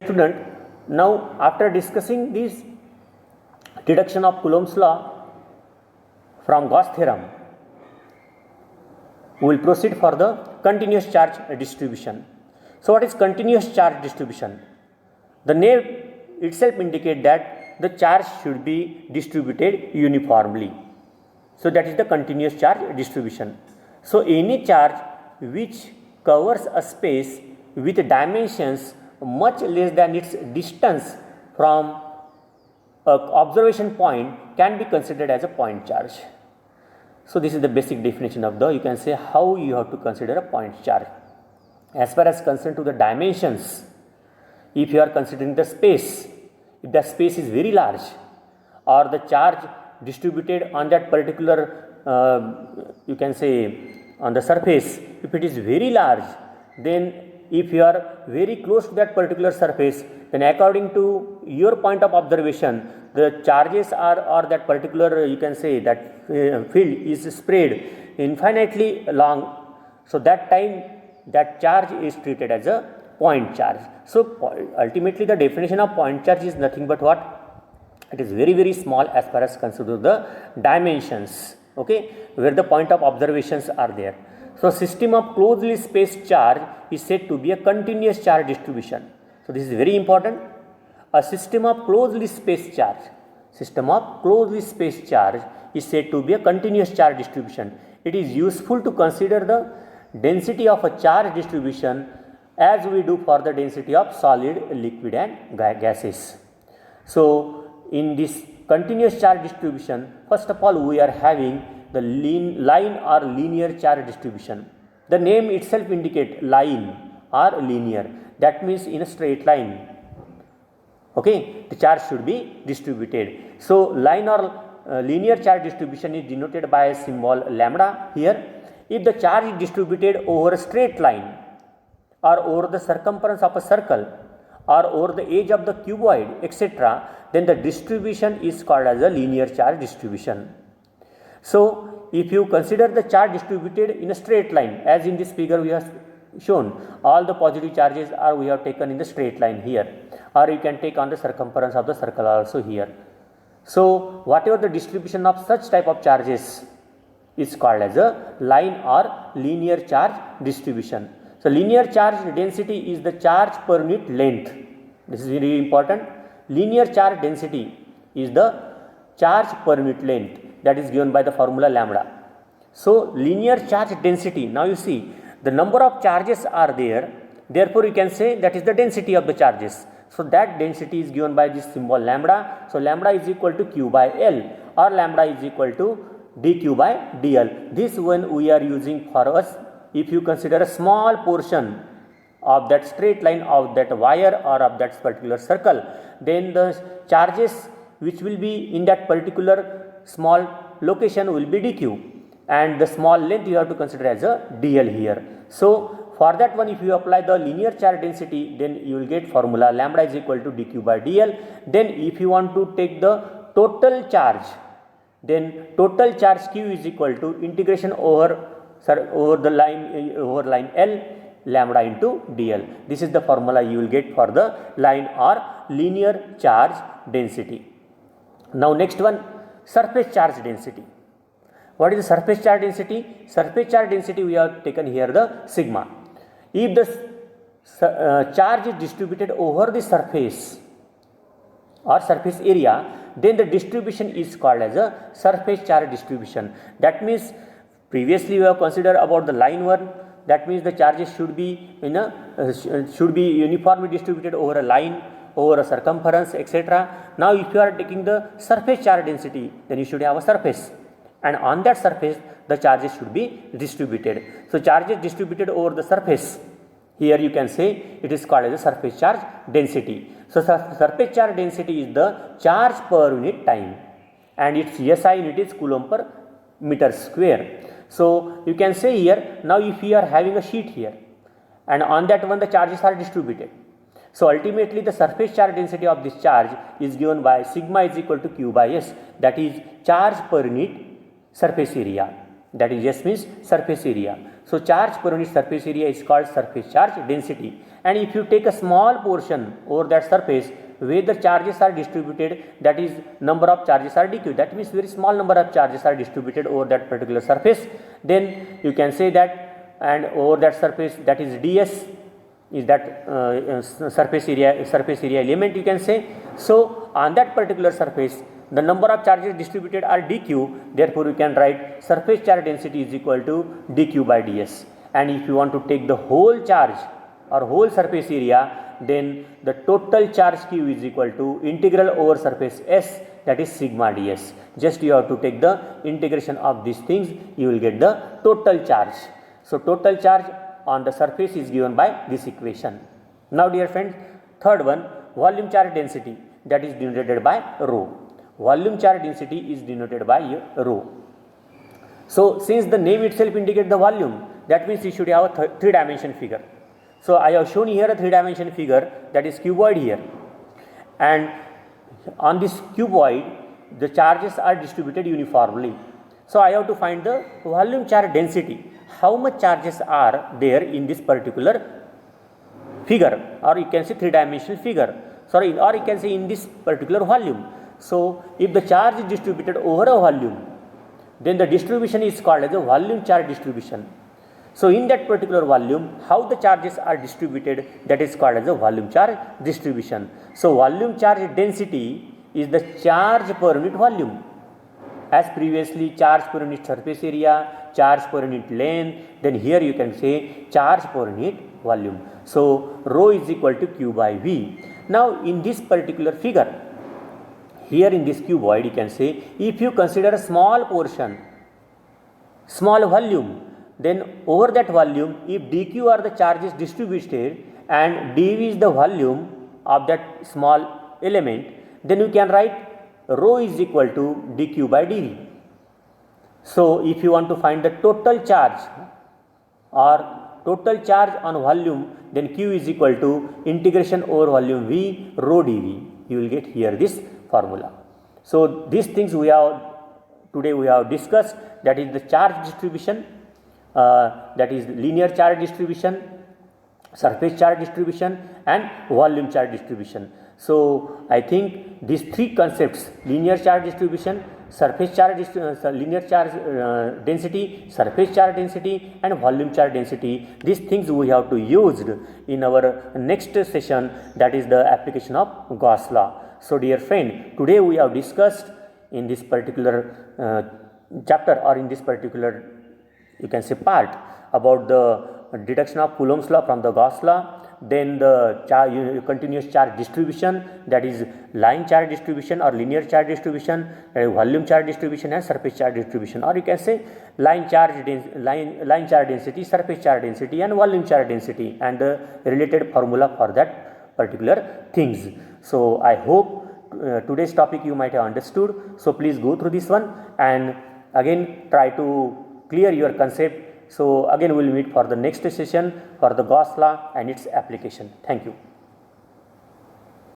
Student, now after discussing this deduction of Coulomb's law from Gauss theorem, we will proceed for the continuous charge distribution. So what is continuous charge distribution? The name itself indicates that the charge should be distributed uniformly. So that is the continuous charge distribution. So any charge which covers a space with dimensions much less than its distance from an observation point can be considered as a point charge. So this is the basic definition of you can say how you have to consider a point charge. As far as concerned to the dimensions, if you are considering the space, if the space is very large or the charge distributed on that particular you can say on the surface, if it is very large, then if you are very close to that particular surface, then according to your point of observation, the charges are or that particular you can say that field is spread infinitely long. So that time that charge is treated as a point charge. So ultimately the definition of point charge is nothing but what? It is very very small as far as consider the dimensions, okay, where the point of observations are there. So system of closely spaced charge is said to be a continuous charge distribution. So this is very important. A system of closely spaced charge is said to be a continuous charge distribution. It is useful to consider the density of a charge distribution as we do for the density of solid, liquid and gases. So in this continuous charge distribution, first of all we are having the line or linear charge distribution. The name itself indicates line or linear. That means in a straight line, okay, the charge should be distributed. So line or linear charge distribution is denoted by a symbol lambda here. If the charge is distributed over a straight line or over the circumference of a circle or over the edge of the cuboid, etc., then the distribution is called as a linear charge distribution. So if you consider the charge distributed in a straight line, as in this figure we have shown, all the positive charges are we have taken in the straight line here, or you can take on the circumference of the circle also here. So whatever the distribution of such type of charges is called as a line or linear charge distribution. So linear charge density is the charge per unit length. This is very important. Linear charge density is the charge per unit length, that is given by the formula lambda. So linear charge density, now you see the number of charges are there, therefore you can say that is the density of the charges. So that density is given by this symbol lambda. So lambda is equal to q by L or lambda is equal to dq by dl. This one we are using for us if you consider a small portion of that straight line of that wire or of that particular circle, then the charges which will be in that particular small location will be dq, and the small length you have to consider as a dl here. So for that one, if you apply the linear charge density, then you will get formula lambda is equal to dq by dl. Then if you want to take the total charge, then total charge q is equal to integration over the line L lambda into dl. This is the formula you will get for the line or linear charge density. Now next one, surface charge density. What is the surface charge density? Surface charge density we have taken here the sigma. If the charge is distributed over the surface or surface area, then the distribution is called as a surface charge distribution. That means previously we have considered about the line one. That means the charges should be uniformly distributed over a line, over a circumference, etc. Now if you are taking the surface charge density, then you should have a surface, and on that surface the charges should be distributed. So charges distributed over the surface, here you can say it is called as a surface charge density. So surface charge density is the charge per unit time, and its SI unit is coulomb per meter square. So you can say here, now if you are having a sheet here and on that one the charges are distributed, so ultimately the surface charge density of this charge is given by sigma is equal to q by s, that is charge per unit surface area, that is S means surface area. So charge per unit surface area is called surface charge density. And if you take a small portion over that surface where the charges are distributed, that is number of charges are dq, that means very small number of charges are distributed over that particular surface, then you can say that, and over that surface, that is ds is that surface area element, you can say. So on that particular surface the number of charges distributed are dq, therefore you can write surface charge density is equal to dq by ds. And if you want to take the whole charge or whole surface area, then the total charge q is equal to integral over surface s, that is sigma ds. Just you have to take the integration of these things, you will get the total charge. So total charge on the surface is given by this equation. Now dear friends, third one, volume charge density, that is denoted by rho. Volume charge density is denoted by rho. So since the name itself indicates the volume, that means you should have a 3-dimension figure. So I have shown here a 3-dimension figure, that is cuboid here, and on this cuboid the charges are distributed uniformly. So I have to find the volume charge density, how much charges are there in this particular figure, or you can say 3-dimensional figure, sorry, or you can say in this particular volume. So if the charge is distributed over a volume, then the distribution is called as a volume charge distribution. So in that particular volume, how the charges are distributed, that is called as a volume charge distribution. So volume charge density is the charge per unit volume. As previously, charge per unit surface area, charge per unit length, then here you can say charge per unit volume. So rho is equal to q by v. Now in this particular figure, here in this cuboid, you can say if you consider a small portion, small volume, then over that volume, if dq are the charges distributed and dv is the volume of that small element, then you can write rho is equal to dq by dv. So if you want to find the total charge or total charge on volume, then q is equal to integration over volume v rho dv. You will get here this formula. So these things today we have discussed, that is the charge distribution, that is linear charge distribution, surface charge distribution and volume charge distribution. So I think these three concepts, linear charge distribution, surface charge linear charge density, surface charge density and volume charge density, these things we have to use in our next session, that is the application of Gauss law. So dear friend, today we have discussed in this particular chapter, or in this particular, you can say, part, about the deduction of Coulomb's law from the Gauss law, then the continuous charge distribution, that is line charge distribution or linear charge distribution, volume charge distribution and surface charge distribution, or you can say line charge density, surface charge density and volume charge density, and the related formula for that particular things. So I hope today's topic you might have understood. So please go through this one and again try to clear your concept. So again we will meet for the next session for the Gauss law and its application. Thank you.